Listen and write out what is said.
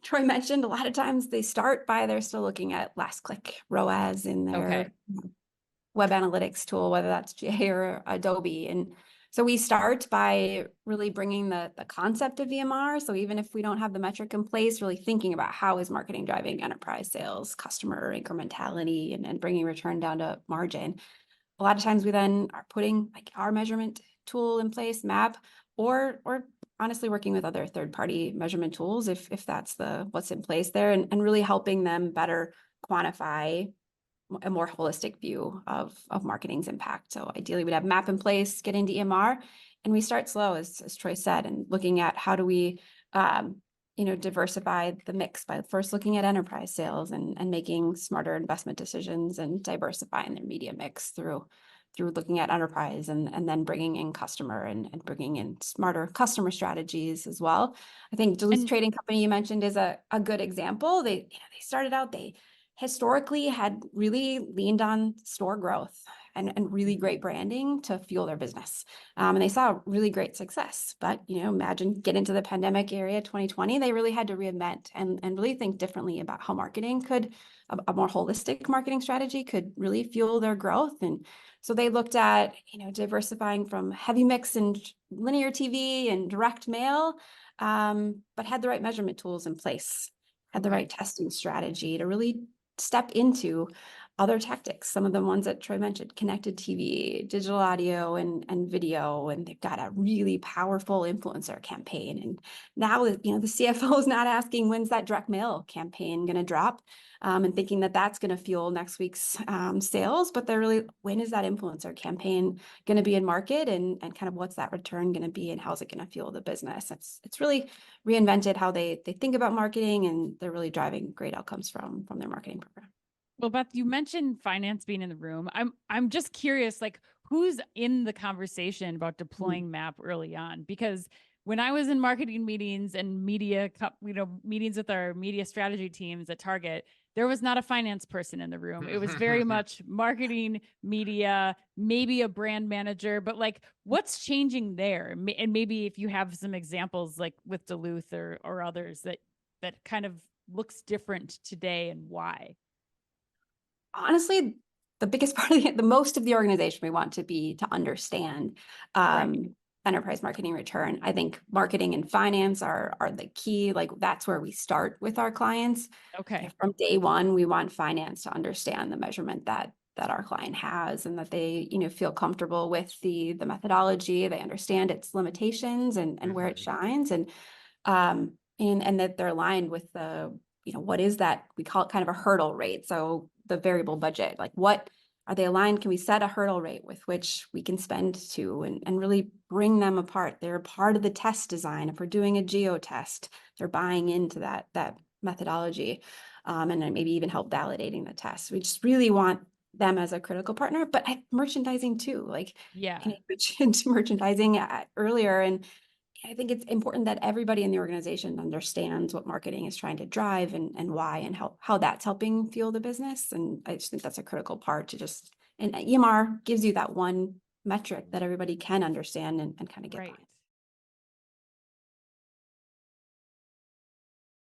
Troy mentioned, a lot of times they start by they're still looking at last click ROAS in Okay. their web analytics tool, whether that's GA or Adobe. And so we start by really bringing the concept of EMR. So even if we don't have the metric in place, really thinking about how is marketing driving enterprise sales, customer incrementality, and bringing return down to margin. A lot of times we then are putting like our measurement tool in place, map, or honestly working with other third-party measurement tools if that's what's in place there, and really helping them better quantify a more holistic view of marketing's impact. So ideally we'd have map in place, get into EMR, and we start slow, as Troy said, and looking at how do we diversify the mix by first looking at enterprise sales and making smarter investment decisions and diversifying their media mix through looking at enterprise and then bringing in customer and bringing in smarter customer strategies as well. I think Duluth And Trading Company you mentioned is a good example. They started out, they historically had really leaned on store growth and really great branding to fuel their business. And they saw really great success. But, imagine get into the pandemic area 2020, they really had to reinvent and really think differently about how marketing a more holistic marketing strategy could really fuel their growth. And so they looked at, diversifying from heavy mix and linear TV and direct mail, but had the right measurement tools in place, had the okay. right testing strategy to really step into other tactics. Some of the ones that Troy mentioned, connected TV, digital audio and video, and they've got a really powerful influencer campaign. And now, the CFO is not asking when's that direct mail campaign going to drop, and thinking that that's going to fuel next week's sales, but they're really, when is that influencer campaign going to be in market, and kind of what's that return going to be, and how's it going to fuel the business? It's really reinvented how they think about marketing, and they're really driving great outcomes from their marketing program. Well, Beth, you mentioned finance being in the room. I'm just curious, like, who's in the conversation about deploying MAP early on? Because when I was in marketing meetings and meetings with our media strategy teams at Target, there was not a finance person in the room. It was very much marketing, media, maybe a brand manager, but like, what's changing there? And maybe if you have some examples like with Duluth or others that kind of looks different today and why. Honestly, the biggest part of the most of the organization we want to understand Right. enterprise marketing return. I think marketing and finance are the key. Like that's where we start with our clients. Okay. From day one, we want finance to understand the measurement that our client has, and that they feel comfortable with the methodology. They understand its limitations and where it shines, and that they're aligned with the what is that, we call it kind of a hurdle rate. So the variable budget, like what are they aligned? Can we set a hurdle rate with which we can spend to, and really bring them apart? They're part of the test design. If we're doing a geo test, they're buying into that methodology, and then maybe even help validating the test. We just really want them as a critical partner, but merchandising too. Like, Yeah. I mentioned merchandising earlier, and I think it's important that everybody in the organization understands what marketing is trying to drive, and why, and how that's helping fuel the business. And I just think that's a critical part to and EMR gives you that one metric that everybody can understand and kind of get Right. behind.